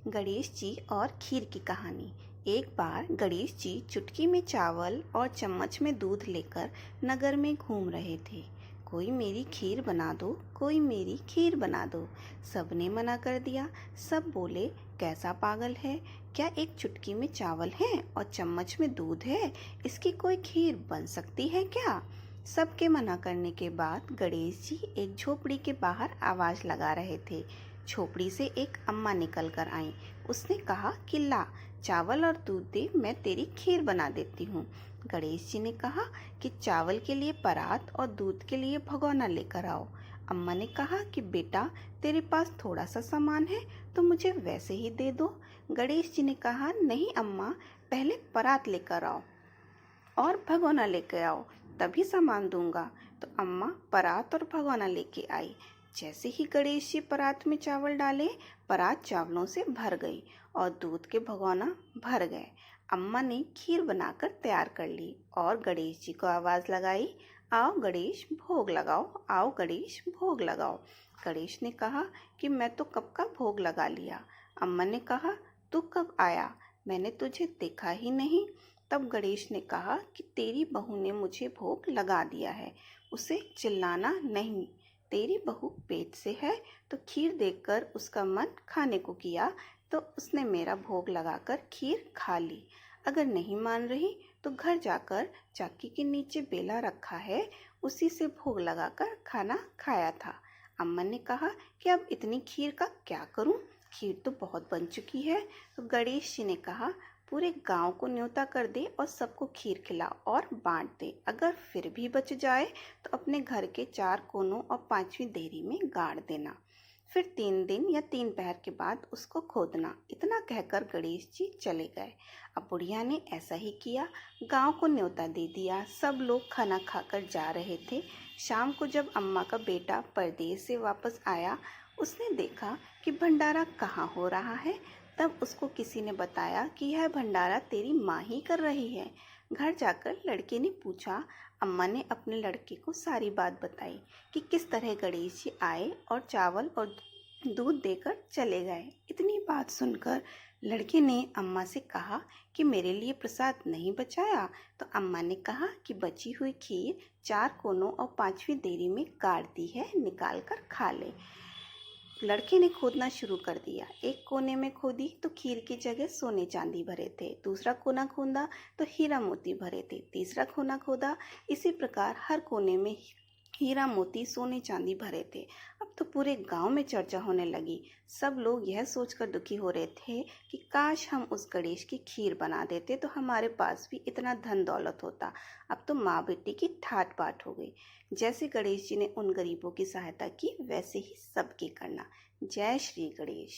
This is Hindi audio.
गणेश जी और खीर की कहानी। एक बार गणेश जी चुटकी में चावल और चम्मच में दूध लेकर नगर में घूम रहे थे। कोई मेरी खीर बना दो, कोई मेरी खीर बना दो। सबने मना कर दिया। सब बोले, कैसा पागल है, क्या एक चुटकी में चावल है और चम्मच में दूध है, इसकी कोई खीर बन सकती है क्या? सबके मना करने के बाद गणेश जी एक झोपड़ी के बाहर आवाज लगा रहे थे। झोपड़ी से एक अम्मा निकल कर आई। उसने कहा कि ला, चावल और दूध दे, मैं तेरी खीर बना देती हूँ। गणेश जी ने कहा कि चावल के लिए परात और दूध के लिए भगोना लेकर आओ। अम्मा ने कहा कि बेटा, तेरे पास थोड़ा सा सामान है तो मुझे वैसे ही दे दो। गणेश जी ने कहा, नहीं अम्मा, पहले परात लेकर आओ और भगोना लेके आओ, तभी सामान दूंगा। तो अम्मा परात और भगोना लेके आई। जैसे ही गणेश जी परात में चावल डाले, परात चावलों से भर गई और दूध के भगोना भर गए। अम्मा ने खीर बनाकर तैयार कर ली और गणेश जी को आवाज लगाई, आओ गणेश भोग लगाओ, आओ गणेश भोग लगाओ। गणेश ने कहा कि मैं तो कब का भोग लगा लिया। अम्मा ने कहा, तू कब आया, मैंने तुझे देखा ही नहीं। तब गणेश ने कहा कि तेरी बहू ने मुझे भोग लगा दिया है, उसे चिल्लाना नहीं। तेरी बहू पेट से है तो खीर देखकर उसका मन खाने को किया, तो उसने मेरा भोग लगाकर खीर खा ली। अगर नहीं मान रही तो घर जाकर चाकी के नीचे बेला रखा है, उसी से भोग लगाकर खाना खाया था। अम्मा ने कहा कि अब इतनी खीर का क्या करूं, खीर तो बहुत बन चुकी है। तो गणेश जी ने कहा, पूरे गांव को न्योता कर दे और सबको खीर खिलाओ और बांट दे। अगर फिर भी बच जाए तो अपने घर के 4 कोनों और 5वीं देहरी में गाड़ देना। फिर 3 दिन या 3 पहर के बाद उसको खोदना। इतना कहकर गणेश जी चले गए। अब बुढ़िया ने ऐसा ही किया, गांव को न्योता दे दिया। सब लोग खाना खाकर जा रहे थे। शाम को जब अम्मा का बेटा परदेश से वापस आया, उसने देखा कि भंडारा कहाँ हो रहा है। तब उसको किसी ने बताया कि यह भंडारा तेरी माँ ही कर रही है। घर जाकर लड़के ने पूछा। अम्मा ने अपने लड़के को सारी बात बताई कि किस तरह गणेश जी आए और चावल और दूध देकर चले गए। इतनी बात सुनकर लड़के ने अम्मा से कहा कि मेरे लिए प्रसाद नहीं बचाया। तो अम्मा ने कहा कि बची हुई खीर 4 कोनों और 5वीं देहरी में गाड़ दी है, निकाल कर खा ले। लड़के ने खोदना शुरू कर दिया। एक कोने में खोदी तो खीर की जगह सोने चांदी भरे थे। दूसरा कोना खोदा तो हीरा मोती भरे थे। तीसरा कोना खोदा, इसी प्रकार हर कोने में हीरा मोती सोने चांदी भरे थे। अब तो पूरे गांव में चर्चा होने लगी। सब लोग यह सोचकर दुखी हो रहे थे कि काश हम उस गणेश की खीर बना देते तो हमारे पास भी इतना धन दौलत होता। अब तो माँ बेटी की ठाट बाट हो गई। जैसे गणेश जी ने उन गरीबों की सहायता की, वैसे ही सबकी करना। जय श्री गणेश।